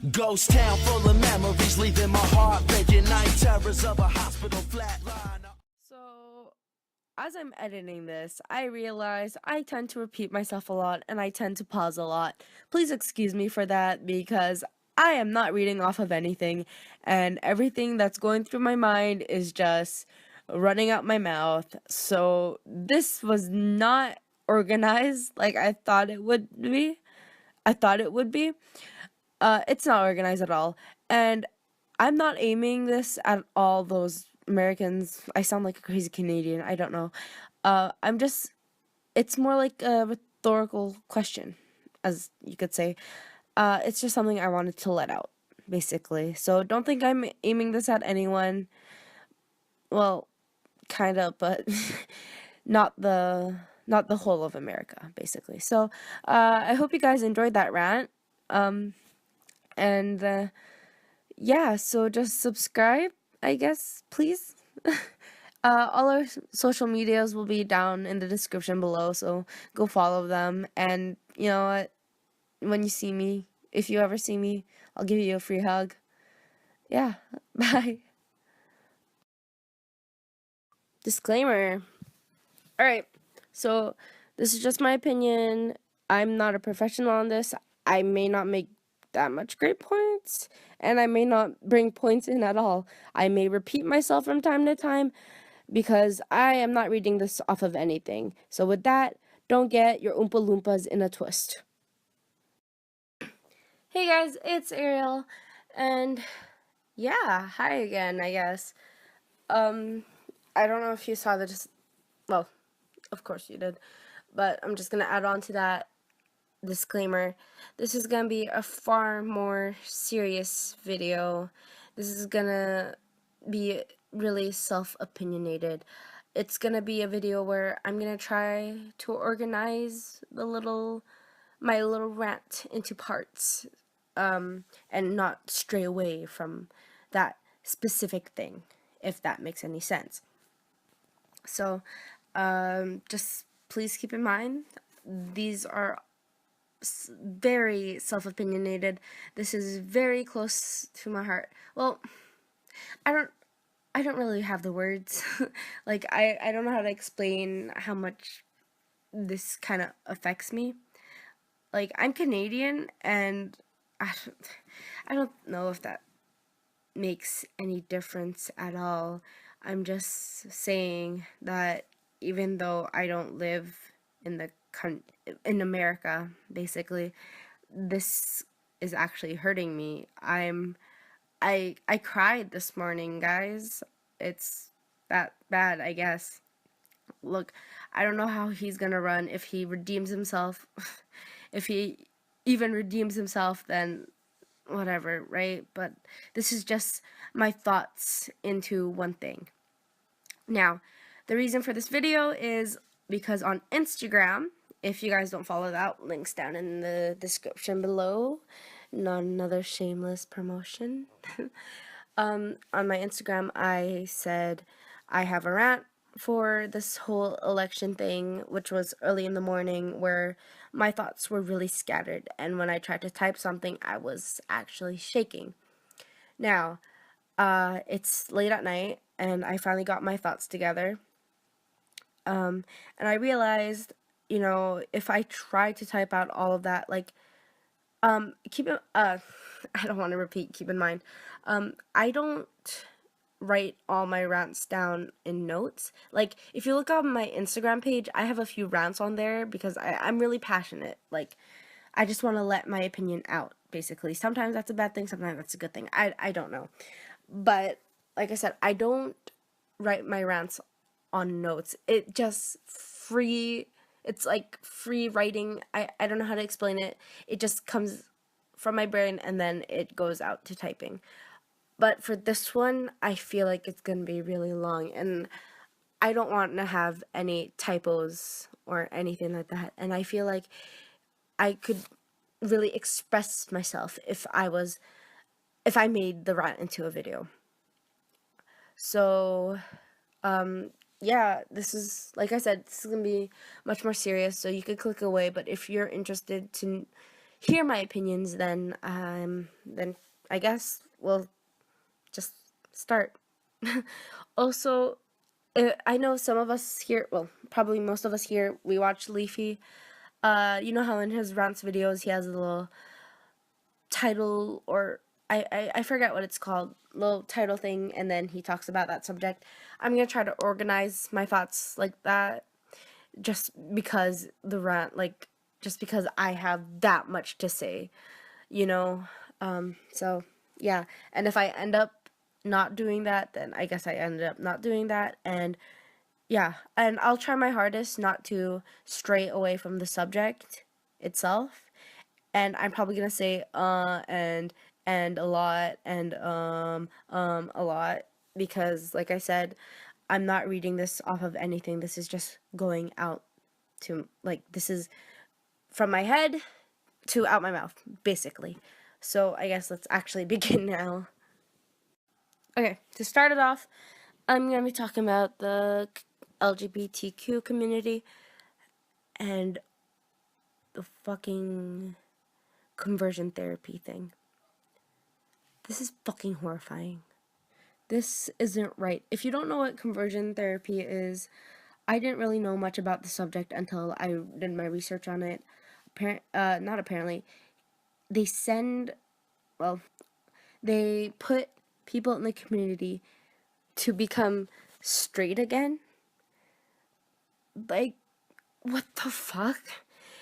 Ghost town full of memories, leaving my heart breaking. Night terrors of a hospital flatline. So, as I'm editing this, I realize I tend to repeat myself a lot and I tend to pause a lot. Please excuse me for that because I am not reading off of anything and everything that's going through my mind is just running out my mouth. So, this was not organized like I thought it would be. I thought it would be. It's not organized at all. And I'm not aiming this at all those Americans. I sound like a crazy Canadian. I don't know. I'm just, it's more like a rhetorical question, as you could say. It's just something I wanted to let out, basically. So don't think I'm aiming this at anyone. Well, kind of, but not the whole of America, basically. So, I hope you guys enjoyed that rant. And yeah, so just subscribe, I guess, please. All our social medias will be down in the description below, so go follow them. And you know what? When you see me, if you ever see me, I'll give you a free hug. Yeah, bye. Disclaimer. Alright, so this is just my opinion. I'm not a professional on this. I may not make that much great points, and I may not bring points in at all. I may repeat myself from time to time because I am not reading this off of anything. So with that, don't get your Oompa Loompas in a twist. Hey guys, it's Arielle, and yeah, hi again, I guess. I don't know if you saw the well, of course you did, but I'm just gonna add on to that disclaimer. This is gonna be a far more serious video. This is gonna be really self-opinionated. It's gonna be a video where I'm gonna try to organize my little rant into parts, and not stray away from that specific thing, if that makes any sense. So, just please keep in mind, these are very self-opinionated. This is very close to my heart. Well, I don't really have the words. Like, I don't know how to explain how much this kind of affects me. Like, I'm Canadian, and I don't know if that makes any difference at all. I'm just saying that even though I don't live in in America, basically, this is actually hurting me. I cried this morning, guys. It's that bad, I guess. Look, I don't know how he's gonna run if he redeems himself. If he even redeems himself, then whatever, right? But this is just my thoughts into one thing. Now, the reason for this video is because on Instagram, if you guys don't follow that, links down in the description below. Not another shameless promotion. On my Instagram, I said I have a rant for this whole election thing, which was early in the morning, where my thoughts were really scattered, and when I tried to type something, I was actually shaking. Now, it's late at night, and I finally got my thoughts together, and I realized, you know, if I tried to type out all of that, like, I don't want to repeat, keep in mind, I don't write all my rants down in notes. Like, if you look on my Instagram page, I have a few rants on there because I'm really passionate. Like, I just want to let my opinion out, basically. Sometimes that's a bad thing, sometimes that's a good thing. I don't know. But, like I said, I don't write my rants on notes. It just it's like free writing. I don't know how to explain it. It just comes from my brain and then it goes out to typing. But for this one, I feel like it's going to be really long, and I don't want to have any typos or anything like that. And I feel like I could really express myself if I made the rant into a video. So, yeah, this is, like I said, this is going to be much more serious, so you could click away, but if you're interested to hear my opinions, then I guess we'll just start. Also, I know some of us here, well, probably most of us here, we watch Leafy. You know how in his Rants videos he has a little title, or I forget what it's called, little title thing, and then he talks about that subject. I'm gonna try to organize my thoughts like that, just because the rant, like, just because I have that much to say, you know? So, yeah. And if I end up not doing that, then I guess I ended up not doing that. And yeah, and I'll try my hardest not to stray away from the subject itself. And I'm probably gonna say and a lot and a lot, because like I said, I'm not reading this off of anything. This is just going out to, like, this is from my head to out my mouth, basically. So I guess let's actually begin now. Okay, to start it off, I'm gonna be talking about the LGBTQ community and the fucking conversion therapy thing. This is fucking horrifying. This isn't right. If you don't know what conversion therapy is, I didn't really know much about the subject until I did my research on it. Not apparently. They send, well, they put people in the community to become straight again. Like, what the fuck?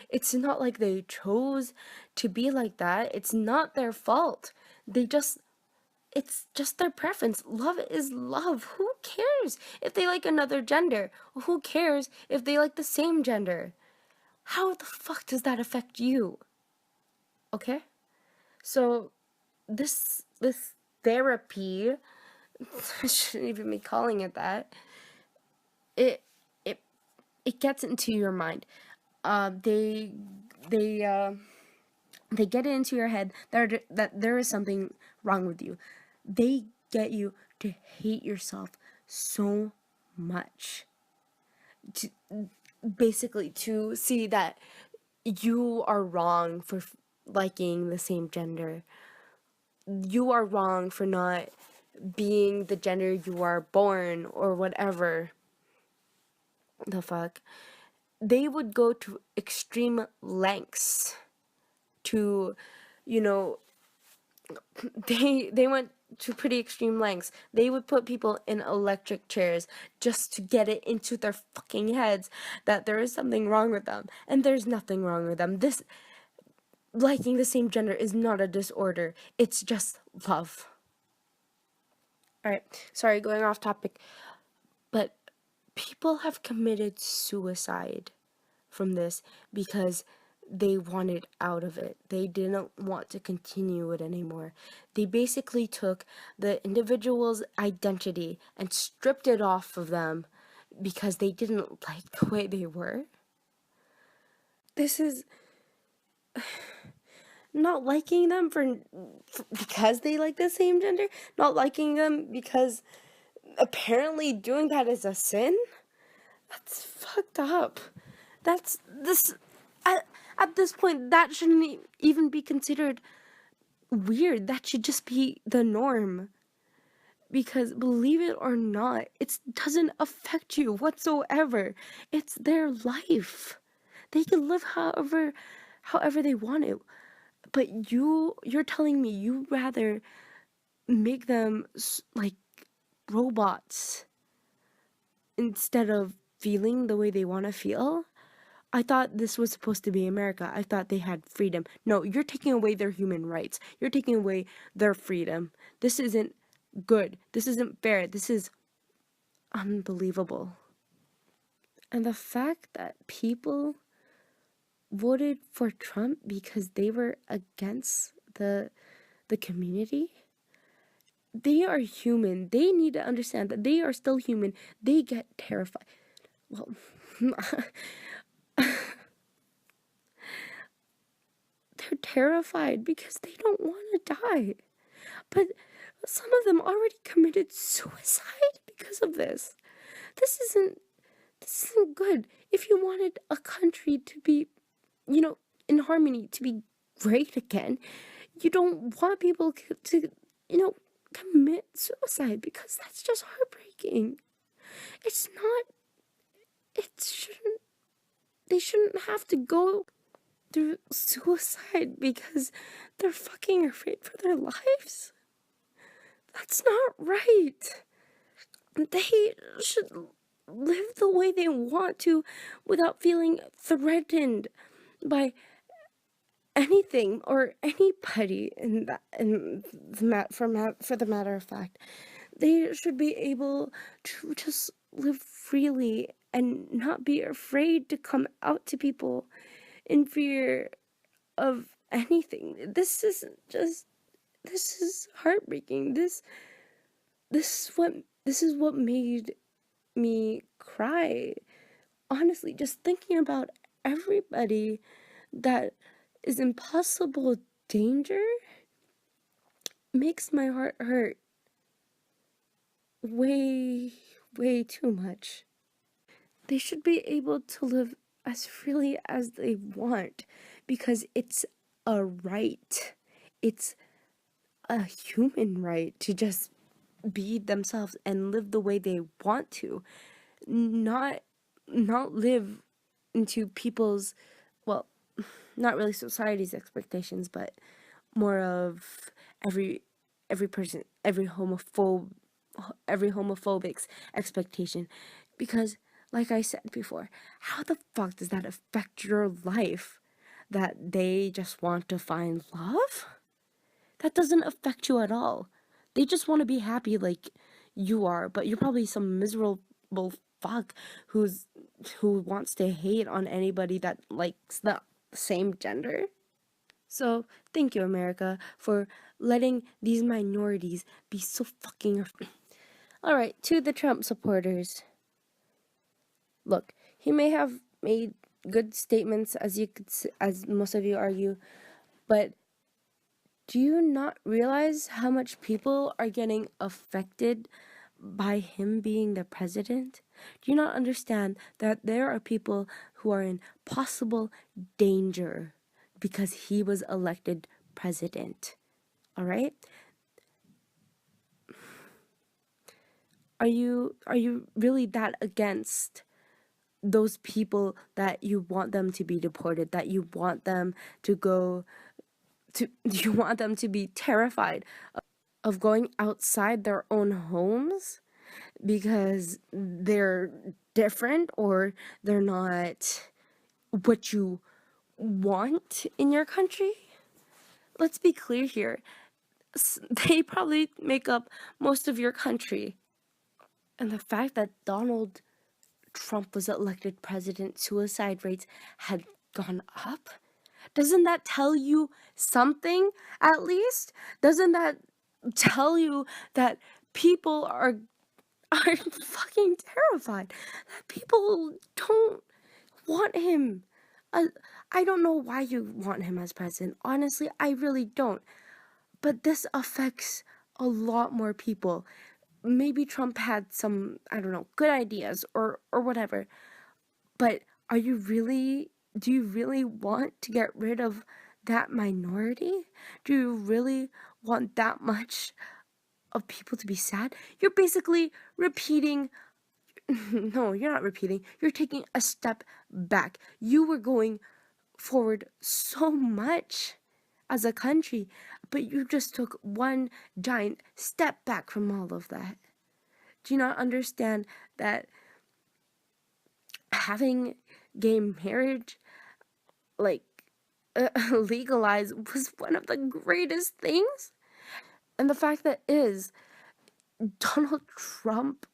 It's not like they chose to be like that. It's not their fault. It's just their preference. Love is love. Who cares if they like another gender? Who cares if they like the same gender? How the fuck does that affect you? Okay? So this therapy, I shouldn't even be calling it that. It it it gets into your mind. They they uh they get it into your head that there is something wrong with you. They get you to hate yourself so much. To basically to see that you are wrong for liking the same gender. You are wrong for not being the gender you are born, or whatever the fuck. They would go to extreme lengths to, you know, they went to pretty extreme lengths. They would put people in electric chairs just to get it into their fucking heads that there is something wrong with them. And there's nothing wrong with them. This liking the same gender is not a disorder. It's just love. Alright, sorry, going off topic. But people have committed suicide from this because they wanted out of it. They didn't want to continue it anymore. They basically took the individual's identity and stripped it off of them because they didn't like the way they were. This is not liking them for because they like the same gender, not liking them because apparently doing that is a sin. That's fucked up. That's this at this point that shouldn't even be considered weird. That should just be the norm. Because believe it or not, it doesn't affect you whatsoever. It's their life. They can live however they want it. But you're telling me you rather make them like robots instead of feeling the way they want to feel? I thought this was supposed to be America. I thought they had freedom. No, you're taking away their human rights. You're taking away their freedom. This isn't good. This isn't fair. This is unbelievable. And the fact that people voted for Trump because they were against the community, they are human. They need to understand that they are still human. They get terrified. Well, they're terrified because they don't want to die. But some of them already committed suicide because of this. This isn't good. If you wanted a country to be, in harmony, to be great again. You don't want people to, commit suicide because that's just heartbreaking. It's not, it shouldn't, they shouldn't have to go through suicide because they're fucking afraid for their lives. That's not right. They should live the way they want to without feeling threatened by anything or anybody for the matter of fact. They should be able to just live freely and not be afraid to come out to people in fear of anything. This is heartbreaking. This is what made me cry. Honestly, just thinking about everybody that is in possible danger makes my heart hurt way, way too much. They should be able to live as freely as they want because it's a right. It's a human right to just be themselves and live the way they want to. Not live into people's, well, not really society's expectations, but more of every person, every homophobic's expectation. Because like I said before, how the fuck does that affect your life? That they just want to find love? That doesn't affect you at all. They just want to be happy like you are, but you're probably some miserable fuck who wants to hate on anybody that likes the same gender. So, thank you, America, for letting these minorities be so fucking. Alright, to the Trump supporters. Look, he may have made good statements, as most of you argue, but do you not realize how much people are getting affected by him being the president? Do you not understand that there are people who are in possible danger because he was elected president? All right? Are you really that against those people that you want them to be deported, that you want them to go you want them to be terrified of going outside their own homes because they're different or they're not what you want in your country? Let's be clear here. They probably make up most of your country. And the fact that Donald Trump was elected president, suicide rates had gone up. Doesn't that tell you something, at least? Doesn't that tell you that people are fucking terrified? That people don't want him. I don't know why you want him as president. Honestly, I really don't. But this affects a lot more people. Maybe Trump had some, I don't know, good ideas or whatever. But do you really want to get rid of that minority? Do you really want that much of people to be sad? You're basically repeating. No, you're not repeating. You're taking a step back. You were going forward so much as a country, but you just took one giant step back from all of that. Do you not understand that having gay marriage, like, legalized was one of the greatest things? And the fact that is, Donald Trump,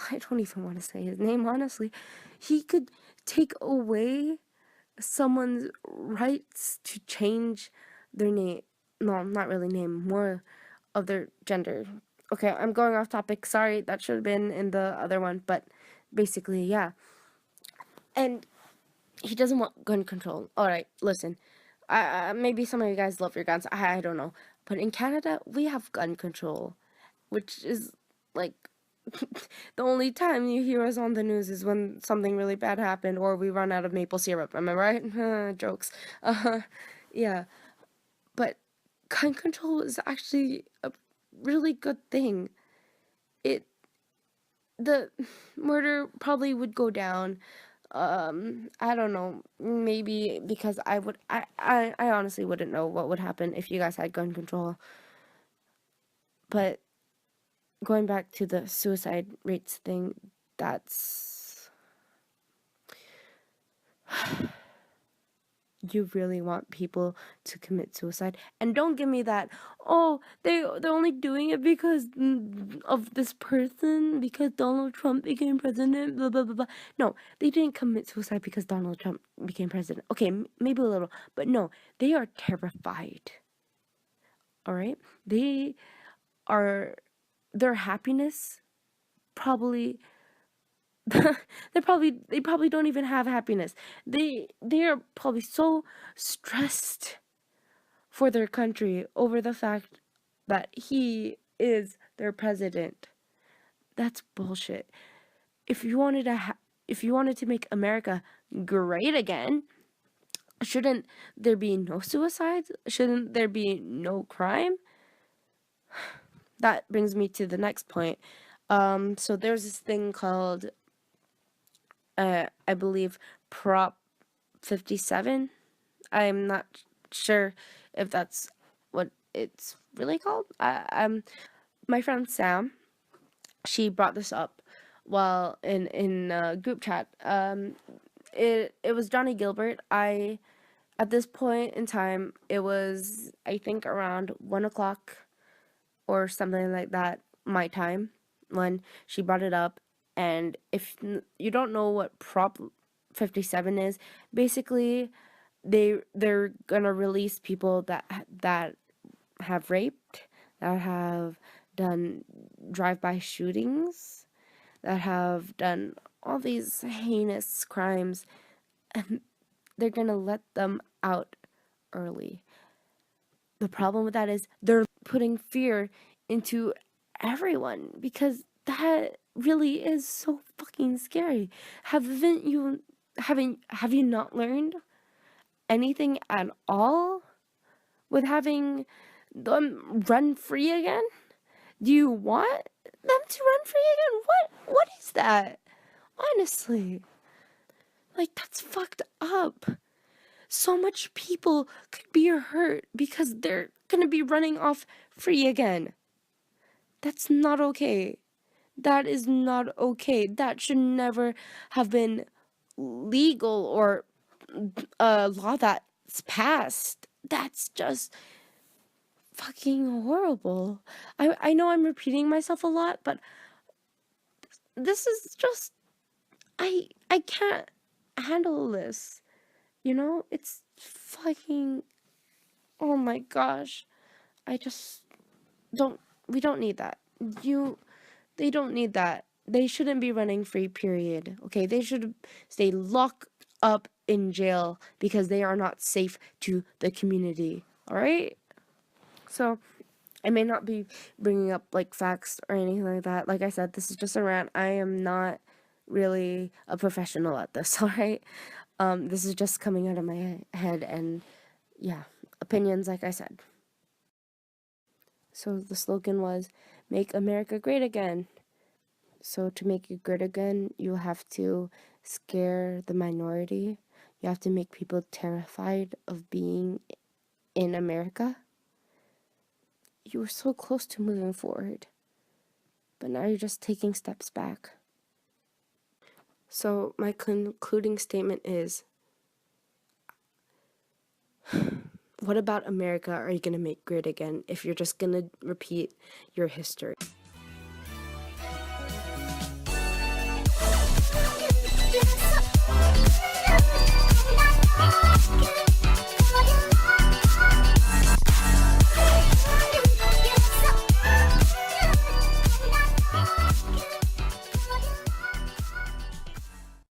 I don't even want to say his name, honestly, he could take away someone's rights to change their name. No, not really name, more of their gender. Okay, I'm going off topic. Sorry, that should have been in the other one, but basically, yeah. And he doesn't want gun control. All right, listen. Maybe some of you guys love your guns. I don't know. But in Canada, we have gun control, which is like the only time you hear us on the news is when something really bad happened or we run out of maple syrup. Am I right? Jokes. Yeah. But gun control is actually a really good thing. The murder probably would go down. I don't know, maybe because I honestly wouldn't know what would happen if you guys had gun control. But going back to the suicide rates thing, that's you really want people to commit suicide. And don't give me that, oh, they're only doing it because of this person, because Donald Trump became president, blah blah blah blah. No, they didn't commit suicide because Donald Trump became president. Okay, maybe a little, but no, they are terrified. All right, they are, their happiness probably they probably don't even have happiness. They are probably so stressed for their country over the fact that he is their president. That's bullshit. If you wanted to make America great again, shouldn't there be no suicides? Shouldn't there be no crime? That brings me to the next point. So there's this thing called I believe Prop 57. I'm not sure if that's what it's really called. My friend Sam, she brought this up while in a group chat. It was Johnny Gilbert. At this point in time, it was, I think, around 1:00 or something like that, my time, when she brought it up. And if you don't know what Prop 57 is, basically they're gonna release people that have raped, that have done drive-by shootings, that have done all these heinous crimes, and they're gonna let them out early. The problem with that is they're putting fear into everyone, because that really is so fucking scary. Have you not learned anything at all with having them run free again? Do you want them to run free again? What is that? Honestly, like, that's fucked up. So much people could be hurt because they're gonna be running off free again. That's not okay. That is not okay. That should never have been legal or a law that's passed. That's just fucking horrible. I know I'm repeating myself a lot, but this is just, I can't handle this. You know, it's fucking, oh my gosh. I just we don't need that. They don't need that. They shouldn't be running free, period. Okay, they should stay locked up in jail because they are not safe to the community. All right? So, I may not be bringing up, like, facts or anything like that. Like I said, this is just a rant. I am not really a professional at this, all right? This is just coming out of my head, and yeah, opinions, like I said. So the slogan was, "Make America Great Again." So to make it great again, you have to scare the minority. You have to make people terrified of being in America. You were so close to moving forward, but now you're just taking steps back. So my concluding statement is, what about America are you going to make great again if you're just going to repeat your history? Yes.